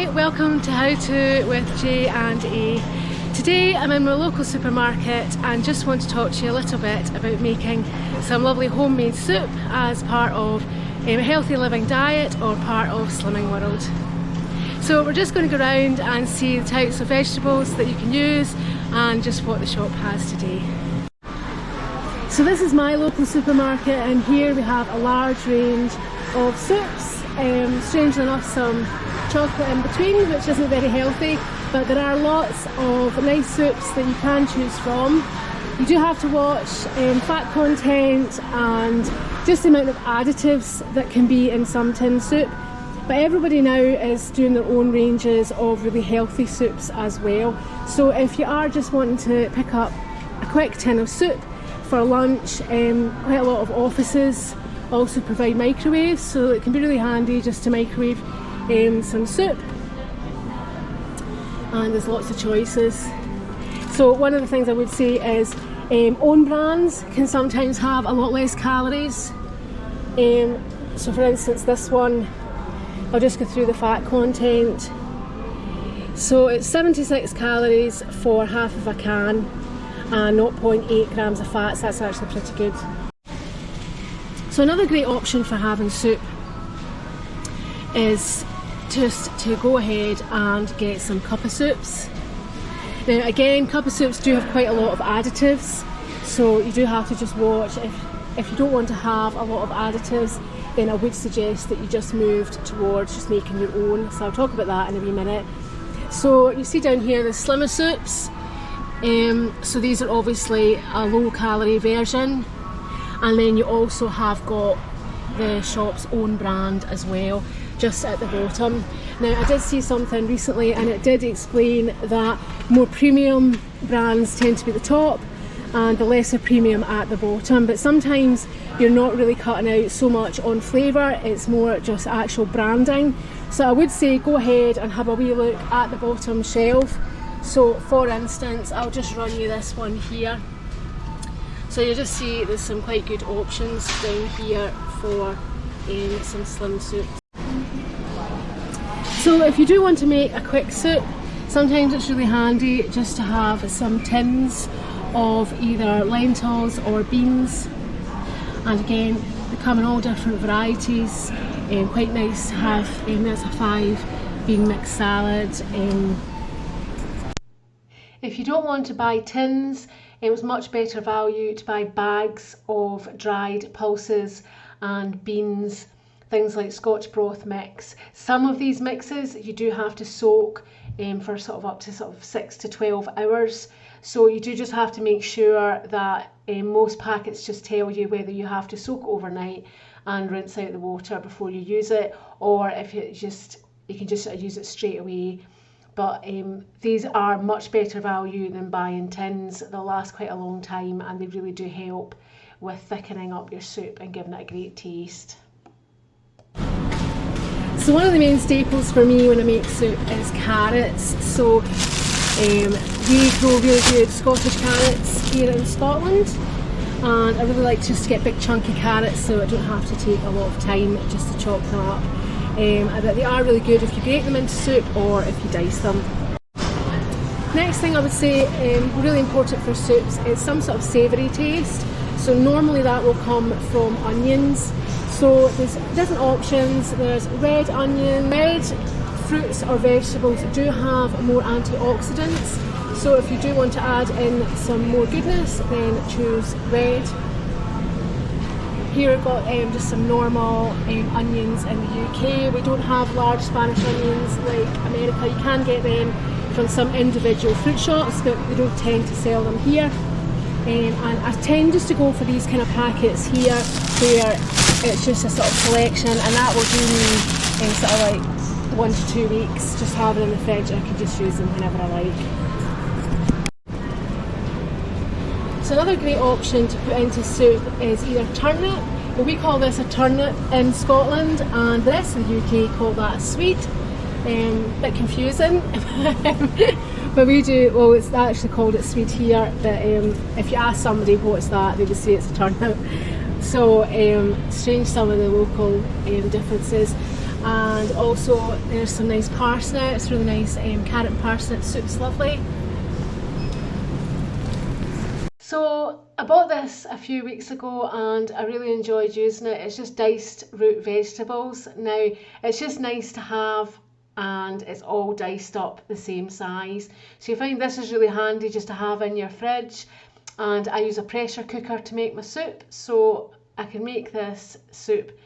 Hi, welcome to How To with J and A. Today I'm in my local supermarket and just want to talk to you a little bit about making some lovely homemade soup as part of a healthy living diet or part of Slimming World. So we're just going to go around and see the types of vegetables that you can use and just what the shop has today. So this is my local supermarket and here we have a large range of soups. Strangely enough, some chocolate in between, which isn't very healthy, but there are lots of nice soups that you can choose from. You do have to watch fat content and just the amount of additives that can be in some tin soup, but everybody now is doing their own ranges of really healthy soups as well. So if you are just wanting to pick up a quick tin of soup for lunch, quite a lot of offices also provide microwaves, so it can be really handy just to microwave some soup, and there's lots of choices. So one of the things I would say is own brands can sometimes have a lot less calories. So for instance this one, I'll just go through the fat content. So it's 76 calories for half of a can and 0.8 grams of fat, so that's actually pretty good. So another great option for having soup is just to go ahead and get some cup of soups. Now again, cup of soups do have quite a lot of additives, so you do have to just watch. If you don't want to have a lot of additives, then I would suggest that you just moved towards just making your own. So I'll talk about that in a wee minute. So you see down here the slimmer soups. So these are obviously a low calorie version. And then you also have got the shop's own brand as well, just at the bottom. Now I did see something recently and it did explain that more premium brands tend to be at the top and the lesser premium at the bottom, but sometimes you're not really cutting out so much on flavour, it's more just actual branding. So I would say go ahead and have a wee look at the bottom shelf. So for instance, I'll just run you this one here. So you'll just see there's some quite good options down here for some slim soups. So if you do want to make a quick soup, sometimes it's really handy just to have some tins of either lentils or beans. And again, they come in all different varieties. Quite nice to have, there's a 5 bean mixed salad. If you don't want to buy tins, it was much better value to buy bags of dried pulses and beans, things like Scotch broth mix. Some of these mixes you do have to soak for up to 6 to 12 hours. So you do just have to make sure that most packets just tell you whether you have to soak overnight and rinse out the water before you use it, or if you can just use it straight away. But these are much better value than buying tins. They'll last quite a long time and they really do help with thickening up your soup and giving it a great taste. So one of the main staples for me when I make soup is carrots. So we grow really good Scottish carrots here in Scotland, and I really like just to get big chunky carrots so I don't have to take a lot of time just to chop them up. But they are really good if you grate them into soup or if you dice them. Next thing I would say, really important for soups, is some sort of savoury taste. So normally that will come from onions. So there's different options. There's red onion. Red fruits or vegetables do have more antioxidants. So if you do want to add in some more goodness, then choose red. Here I've got just some normal onions in the UK. We don't have large Spanish onions like America. You can get them from some individual fruit shops, but they don't tend to sell them here. And I tend just to go for these kind of packets here where it's just a sort of selection, and that will do me sort of like 1 to 2 weeks. Just have it in the fridge and I can just use them whenever I like. So another great option to put into soup is either turnip. Well, we call this a turnip in Scotland, and the rest of the UK call that a sweet. Bit confusing, but we do. Well, it's actually called it sweet here. But if you ask somebody what's that, they would say it's a turnip. So strange some of the local differences. And also there's some nice parsnips, really nice carrot and parsnip soup's lovely. So I bought this a few weeks ago and I really enjoyed using it. It's just diced root vegetables. Now it's just nice to have, and it's all diced up the same size. So you find this is really handy just to have in your fridge. And I use a pressure cooker to make my soup, so I can make this soup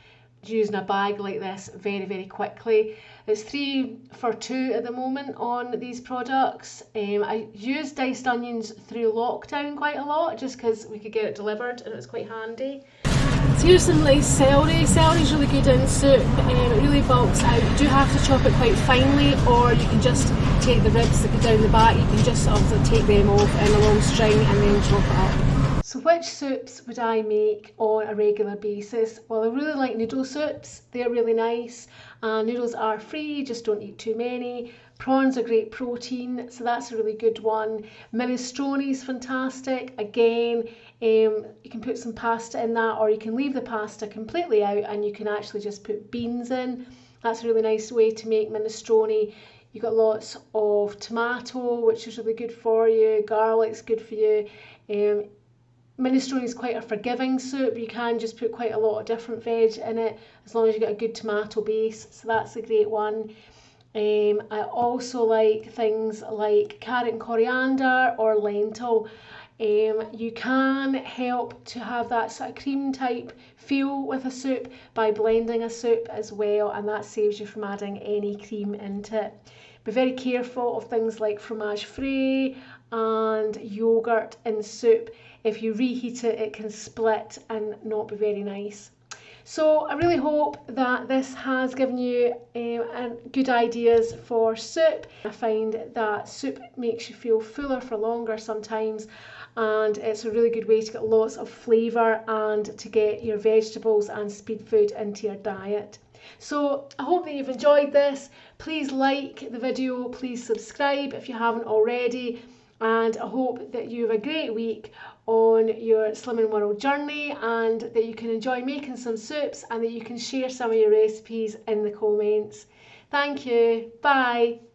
using a bag like this very, very quickly. It's 3 for 2 at the moment on these products. I used diced onions through lockdown quite a lot just because we could get it delivered and it was quite handy. So here's some nice celery. Celery's really good in soup. It really bulks out. You do have to chop it quite finely, or you can just take the ribs that go down the back. You can just obviously take them off in a long string and then chop it up. So which soups would I make on a regular basis? Well, I really like noodle soups. They're really nice. Noodles are free, just don't eat too many. Prawns are great protein, so that's a really good one. Minestrone is fantastic. Again, you can put some pasta in that, or you can leave the pasta completely out and you can actually just put beans in. That's a really nice way to make minestrone. You've got lots of tomato, which is really good for you. Garlic's good for you. Minestrone is quite a forgiving soup. You can just put quite a lot of different veg in it as long as you get a good tomato base, so that's a great one. I also like things like carrot and coriander or lentil. You can help to have that sort of cream type feel with a soup by blending a soup as well, and that saves you from adding any cream into it. Be very careful of things like fromage frais and yogurt in soup. If you reheat it, it can split and not be very nice. So I really hope that this has given you good ideas for soup. I find that soup makes you feel fuller for longer sometimes, and it's a really good way to get lots of flavour and to get your vegetables and speed food into your diet. So I hope that you've enjoyed this. Please like the video, please subscribe if you haven't already, and I hope that you have a great week on your Slimming World journey, and that you can enjoy making some soups and that you can share some of your recipes in the comments. Thank you. Bye.